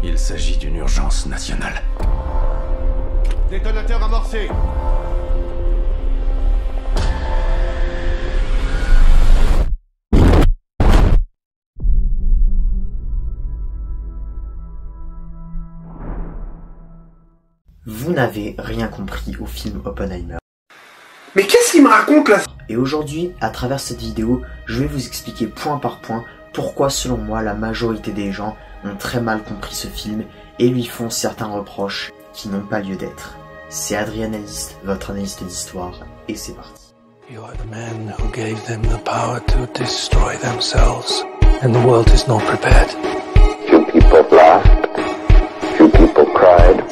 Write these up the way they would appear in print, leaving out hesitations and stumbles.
Il s'agit d'une urgence nationale. Détonateur amorcé. Vous n'avez rien compris au film Oppenheimer. Mais qu'est-ce qu'il me raconte là? Et aujourd'hui, à travers cette vidéo, je vais vous expliquer point par point pourquoi, selon moi, la majorité des gens ont très mal compris ce film et lui font certains reproches qui n'ont pas lieu d'être. C'est Adrianalyste, votre analyste d'histoire, et c'est parti. You are the man who gave them the power to destroy themselves, and the world is not prepared. Few people laughed, few people cried,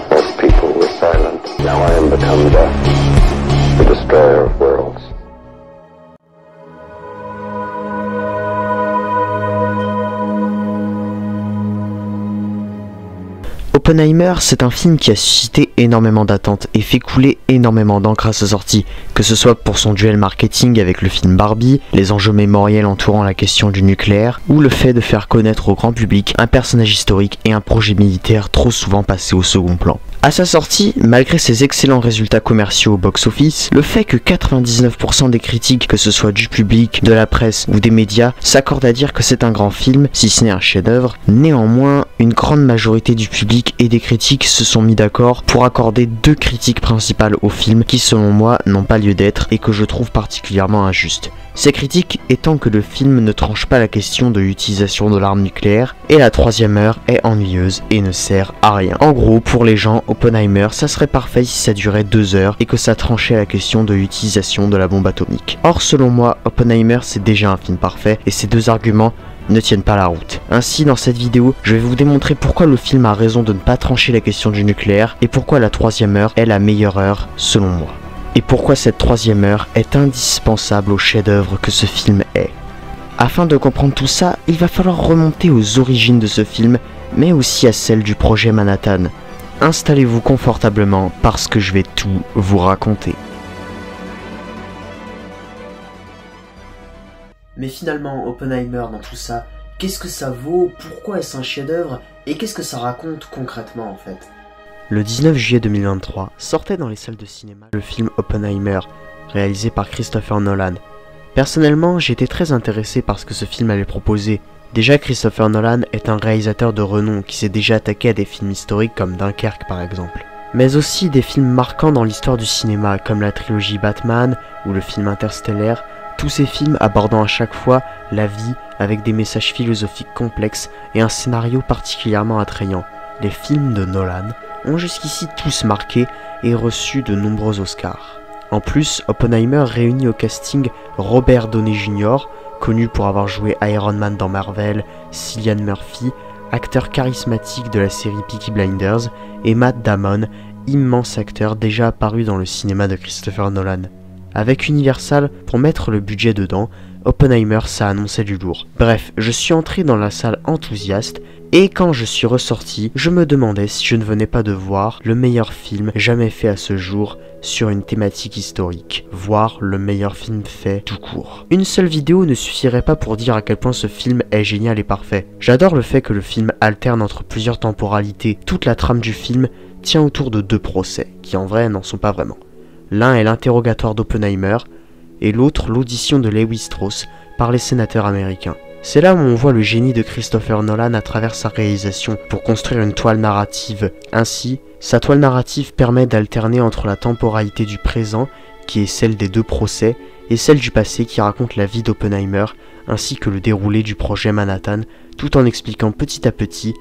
most people were silent. Now I am become death, the destroyer of worlds. Oppenheimer, c'est un film qui a suscité énormément d'attentes et fait couler énormément d'encre à sa sortie, que ce soit pour son duel marketing avec le film Barbie, les enjeux mémoriels entourant la question du nucléaire, ou le fait de faire connaître au grand public un personnage historique et un projet militaire trop souvent passé au second plan. À sa sortie, malgré ses excellents résultats commerciaux au box-office, le fait que 99% des critiques, que ce soit du public, de la presse ou des médias, s'accordent à dire que c'est un grand film, si ce n'est un chef-d'œuvre, néanmoins, une grande majorité du public et des critiques se sont mis d'accord pour accorder deux critiques principales au film qui, selon moi, n'ont pas lieu d'être et que je trouve particulièrement injustes. Ces critiques étant que le film ne tranche pas la question de l'utilisation de l'arme nucléaire et la troisième heure est ennuyeuse et ne sert à rien. En gros, pour les gens, Oppenheimer, ça serait parfait si ça durait 2 heures et que ça tranchait la question de l'utilisation de la bombe atomique. Or, selon moi, Oppenheimer, c'est déjà un film parfait et ces deux arguments ne tiennent pas la route. Ainsi, dans cette vidéo, je vais vous démontrer pourquoi le film a raison de ne pas trancher la question du nucléaire et pourquoi la troisième heure est la meilleure heure, selon moi. Et pourquoi cette troisième heure est indispensable au chef-d'œuvre que ce film est. Afin de comprendre tout ça, il va falloir remonter aux origines de ce film, mais aussi à celles du projet Manhattan. Installez-vous confortablement parce que je vais tout vous raconter. Mais finalement, Oppenheimer dans tout ça, qu'est-ce que ça vaut? Pourquoi est-ce un chef-d'œuvre? Et qu'est-ce que ça raconte concrètement en fait? Le 19 juillet 2023 sortait dans les salles de cinéma le film Oppenheimer, réalisé par Christopher Nolan. Personnellement, j'étais très intéressé par ce que ce film allait proposer. Déjà, Christopher Nolan est un réalisateur de renom qui s'est déjà attaqué à des films historiques comme Dunkerque par exemple. Mais aussi des films marquants dans l'histoire du cinéma comme la trilogie Batman ou le film Interstellar, tous ces films abordant à chaque fois la vie avec des messages philosophiques complexes et un scénario particulièrement attrayant. Les films de Nolan ont jusqu'ici tous marqué et reçu de nombreux Oscars. En plus, Oppenheimer réunit au casting Robert Downey Jr., connu pour avoir joué Iron Man dans Marvel, Cillian Murphy, acteur charismatique de la série Peaky Blinders, et Matt Damon, immense acteur déjà apparu dans le cinéma de Christopher Nolan. Avec Universal pour mettre le budget dedans, Oppenheimer ça annonçait du lourd. Bref, je suis entré dans la salle enthousiaste et quand je suis ressorti, je me demandais si je ne venais pas de voir le meilleur film jamais fait à ce jour sur une thématique historique, voire le meilleur film fait tout court. Une seule vidéo ne suffirait pas pour dire à quel point ce film est génial et parfait. J'adore le fait que le film alterne entre plusieurs temporalités. Toute la trame du film tient autour de deux procès, qui en vrai n'en sont pas vraiment. L'un est l'interrogatoire d'Oppenheimer, et l'autre l'audition de Lewis Strauss par les sénateurs américains. C'est là où on voit le génie de Christopher Nolan à travers sa réalisation pour construire une toile narrative. Ainsi, sa toile narrative permet d'alterner entre la temporalité du présent, qui est celle des deux procès, et celle du passé qui raconte la vie d'Oppenheimer, ainsi que le déroulé du projet Manhattan, tout en expliquant petit à petit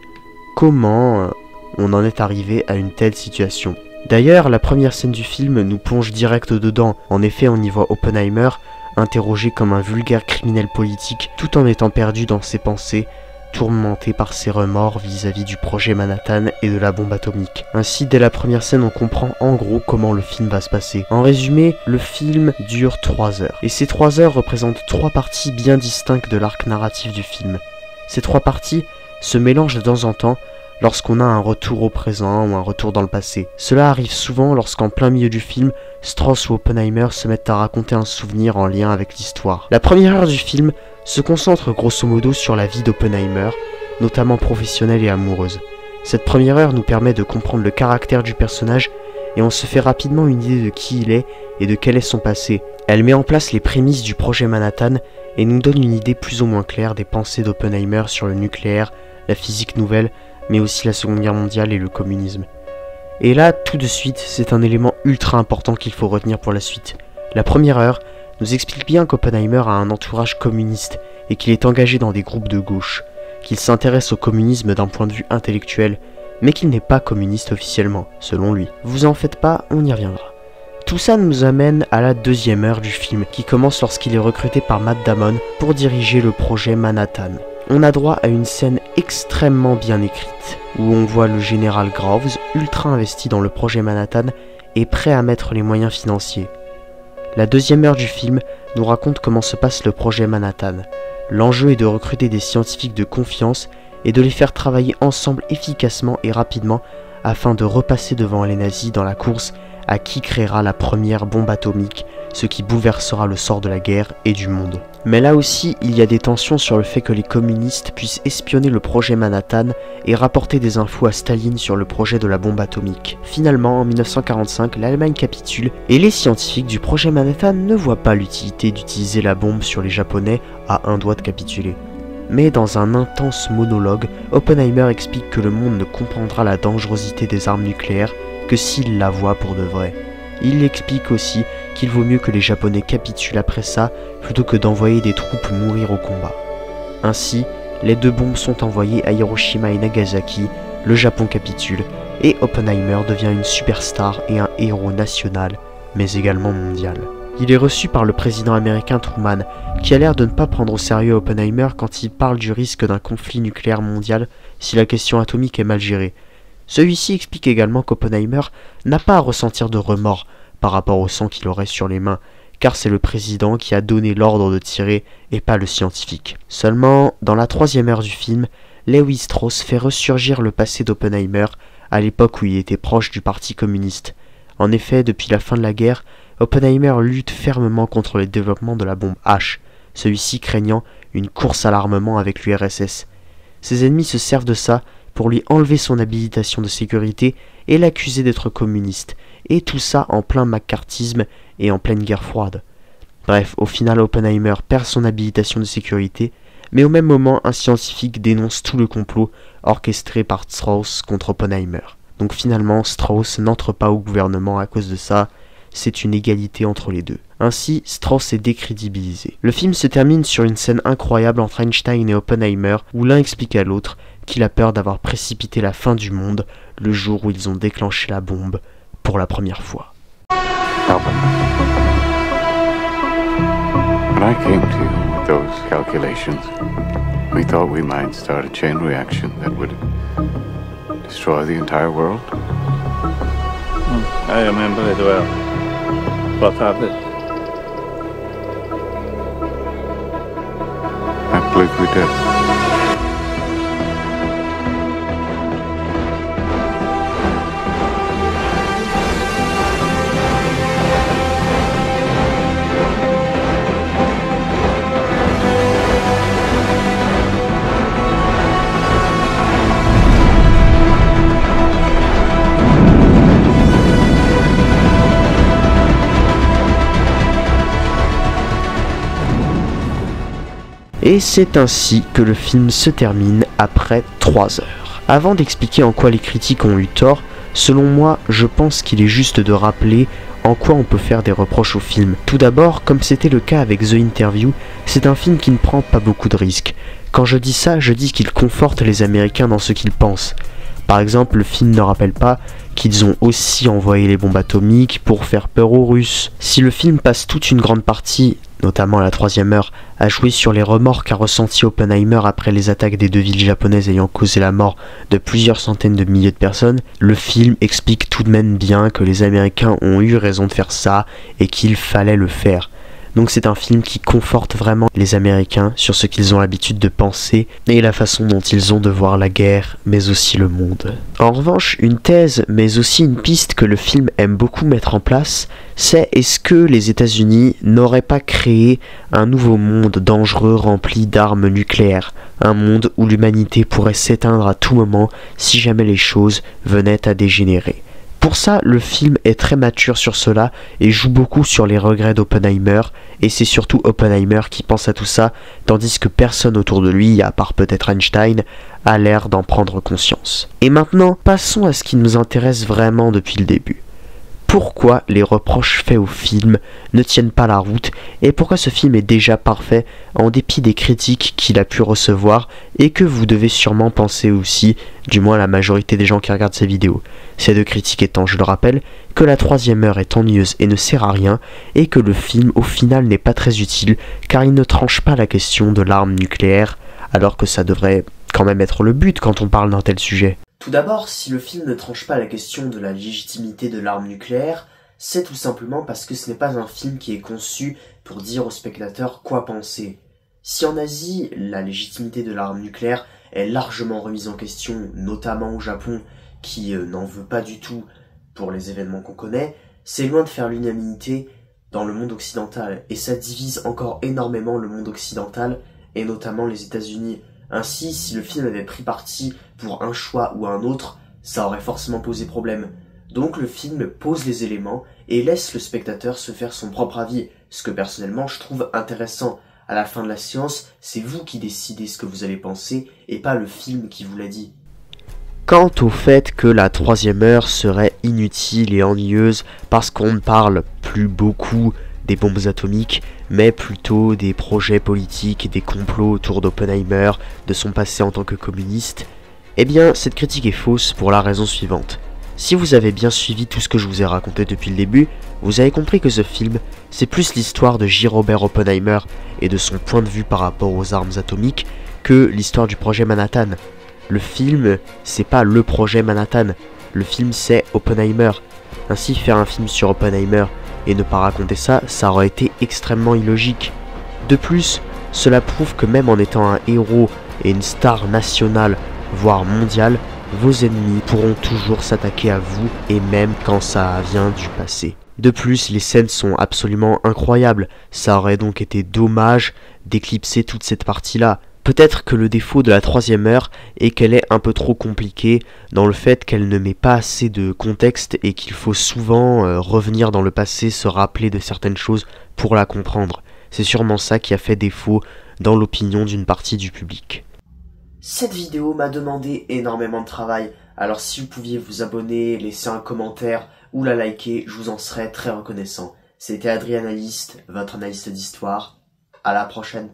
comment on en est arrivé à une telle situation. D'ailleurs, la première scène du film nous plonge direct dedans. En effet, on y voit Oppenheimer interrogé comme un vulgaire criminel politique, tout en étant perdu dans ses pensées, tourmenté par ses remords vis-à-vis du projet Manhattan et de la bombe atomique. Ainsi, dès la première scène, on comprend en gros comment le film va se passer. En résumé, le film dure 3 heures. Et ces 3 heures représentent 3 parties bien distinctes de l'arc narratif du film. Ces 3 parties se mélangent de temps en temps lorsqu'on a un retour au présent ou un retour dans le passé. Cela arrive souvent lorsqu'en plein milieu du film, Strauss ou Oppenheimer se mettent à raconter un souvenir en lien avec l'histoire. La première heure du film se concentre grosso modo sur la vie d'Oppenheimer, notamment professionnelle et amoureuse. Cette première heure nous permet de comprendre le caractère du personnage et on se fait rapidement une idée de qui il est et de quel est son passé. Elle met en place les prémices du projet Manhattan et nous donne une idée plus ou moins claire des pensées d'Oppenheimer sur le nucléaire, la physique nouvelle, mais aussi la Seconde Guerre mondiale et le communisme. Et là, tout de suite, c'est un élément ultra important qu'il faut retenir pour la suite. La première heure nous explique bien qu'Oppenheimer a un entourage communiste et qu'il est engagé dans des groupes de gauche, qu'il s'intéresse au communisme d'un point de vue intellectuel, mais qu'il n'est pas communiste officiellement, selon lui. Vous en faites pas, on y reviendra. Tout ça nous amène à la deuxième heure du film, qui commence lorsqu'il est recruté par Matt Damon pour diriger le projet Manhattan. On a droit à une scène extrêmement bien écrite, où on voit le général Groves, ultra investi dans le projet Manhattan, et prêt à mettre les moyens financiers. La deuxième heure du film nous raconte comment se passe le projet Manhattan. L'enjeu est de recruter des scientifiques de confiance et de les faire travailler ensemble efficacement et rapidement afin de repasser devant les nazis dans la course à qui créera la première bombe atomique, ce qui bouleversera le sort de la guerre et du monde. Mais là aussi, il y a des tensions sur le fait que les communistes puissent espionner le projet Manhattan et rapporter des infos à Staline sur le projet de la bombe atomique. Finalement, en 1945, l'Allemagne capitule et les scientifiques du projet Manhattan ne voient pas l'utilité d'utiliser la bombe sur les Japonais à un doigt de capituler. Mais dans un intense monologue, Oppenheimer explique que le monde ne comprendra la dangerosité des armes nucléaires que s'il la voit pour de vrai. Il explique aussi qu'il vaut mieux que les Japonais capitulent après ça plutôt que d'envoyer des troupes mourir au combat. Ainsi, les deux bombes sont envoyées à Hiroshima et Nagasaki, le Japon capitule et Oppenheimer devient une superstar et un héros national, mais également mondial. Il est reçu par le président américain Truman, qui a l'air de ne pas prendre au sérieux Oppenheimer quand il parle du risque d'un conflit nucléaire mondial si la question atomique est mal gérée. Celui-ci explique également qu'Oppenheimer n'a pas à ressentir de remords par rapport au sang qu'il aurait sur les mains, car c'est le président qui a donné l'ordre de tirer et pas le scientifique. Seulement, dans la troisième heure du film, Lewis Strauss fait ressurgir le passé d'Oppenheimer à l'époque où il était proche du parti communiste. En effet, depuis la fin de la guerre, Oppenheimer lutte fermement contre le développement de la bombe H, celui-ci craignant une course à l'armement avec l'URSS. Ses ennemis se servent de ça pour lui enlever son habilitation de sécurité et l'accuser d'être communiste, et tout ça en plein macartisme et en pleine guerre froide. Bref, au final Oppenheimer perd son habilitation de sécurité, mais au même moment un scientifique dénonce tout le complot orchestré par Strauss contre Oppenheimer. Donc finalement Strauss n'entre pas au gouvernement à cause de ça, c'est une égalité entre les deux. Ainsi, Strauss est décrédibilisé. Le film se termine sur une scène incroyable entre Einstein et Oppenheimer, où l'un explique à l'autre qu'il a peur d'avoir précipité la fin du monde le jour où ils ont déclenché la bombe pour la première fois. When I came to you with those calculations, we thought we might start a chain reaction that would destroy the entire world. I remember it well. What happened? I believe we did. Et c'est ainsi que le film se termine après 3 heures. Avant d'expliquer en quoi les critiques ont eu tort, selon moi, je pense qu'il est juste de rappeler en quoi on peut faire des reproches au film. Tout d'abord, comme c'était le cas avec The Interview, c'est un film qui ne prend pas beaucoup de risques. Quand je dis ça, je dis qu'il conforte les Américains dans ce qu'ils pensent. Par exemple, le film ne rappelle pas qu'ils ont aussi envoyé les bombes atomiques pour faire peur aux Russes. Si le film passe toute une grande partie, notamment à la 3e heure, à jouer sur les remords qu'a ressenti Oppenheimer après les attaques des 2 villes japonaises ayant causé la mort de plusieurs centaines de milliers de personnes, le film explique tout de même bien que les Américains ont eu raison de faire ça et qu'il fallait le faire. Donc c'est un film qui conforte vraiment les Américains sur ce qu'ils ont l'habitude de penser et la façon dont ils ont de voir la guerre, mais aussi le monde. En revanche, une thèse, mais aussi une piste que le film aime beaucoup mettre en place, c'est est-ce que les États-Unis n'auraient pas créé un nouveau monde dangereux rempli d'armes nucléaires, un monde où l'humanité pourrait s'éteindre à tout moment si jamais les choses venaient à dégénérer. Pour ça, le film est très mature sur cela et joue beaucoup sur les regrets d'Oppenheimer, et c'est surtout Oppenheimer qui pense à tout ça, tandis que personne autour de lui, à part peut-être Einstein, a l'air d'en prendre conscience. Et maintenant, passons à ce qui nous intéresse vraiment depuis le début. Pourquoi les reproches faits au film ne tiennent pas la route et pourquoi ce film est déjà parfait en dépit des critiques qu'il a pu recevoir et que vous devez sûrement penser aussi, du moins la majorité des gens qui regardent ces vidéos. Ces deux critiques étant, je le rappelle, que la troisième heure est ennuyeuse et ne sert à rien et que le film au final n'est pas très utile car il ne tranche pas la question de l'arme nucléaire alors que ça devrait quand même être le but quand on parle d'un tel sujet. Tout d'abord, si le film ne tranche pas la question de la légitimité de l'arme nucléaire, c'est tout simplement parce que ce n'est pas un film qui est conçu pour dire aux spectateurs quoi penser. Si en Asie, la légitimité de l'arme nucléaire est largement remise en question, notamment au Japon, qui n'en veut pas du tout pour les événements qu'on connaît, c'est loin de faire l'unanimité dans le monde occidental, et ça divise encore énormément le monde occidental, et notamment les États-Unis. Ainsi, si le film avait pris parti pour un choix ou un autre, ça aurait forcément posé problème. Donc le film pose les éléments et laisse le spectateur se faire son propre avis, ce que personnellement je trouve intéressant. À la fin de la séance, c'est vous qui décidez ce que vous allez penser et pas le film qui vous l'a dit. Quant au fait que la troisième heure serait inutile et ennuyeuse parce qu'on ne parle plus beaucoup des bombes atomiques, mais plutôt des projets politiques et des complots autour d'Oppenheimer, de son passé en tant que communiste, eh bien cette critique est fausse pour la raison suivante. Si vous avez bien suivi tout ce que je vous ai raconté depuis le début, vous avez compris que ce film, c'est plus l'histoire de J. Robert Oppenheimer et de son point de vue par rapport aux armes atomiques que l'histoire du projet Manhattan. Le film, c'est pas le projet Manhattan, le film c'est Oppenheimer. Ainsi, faire un film sur Oppenheimer et ne pas raconter ça, ça aurait été extrêmement illogique. De plus, cela prouve que même en étant un héros et une star nationale, voire mondiale, vos ennemis pourront toujours s'attaquer à vous, et même quand ça vient du passé. De plus, les scènes sont absolument incroyables, ça aurait donc été dommage d'éclipser toute cette partie-là. Peut-être que le défaut de la troisième heure est qu'elle est un peu trop compliquée dans le fait qu'elle ne met pas assez de contexte et qu'il faut souvent revenir dans le passé, se rappeler de certaines choses pour la comprendre. C'est sûrement ça qui a fait défaut dans l'opinion d'une partie du public. Cette vidéo m'a demandé énormément de travail, alors si vous pouviez vous abonner, laisser un commentaire ou la liker, je vous en serais très reconnaissant. C'était Adrien Analyste, votre analyste d'histoire. À la prochaine.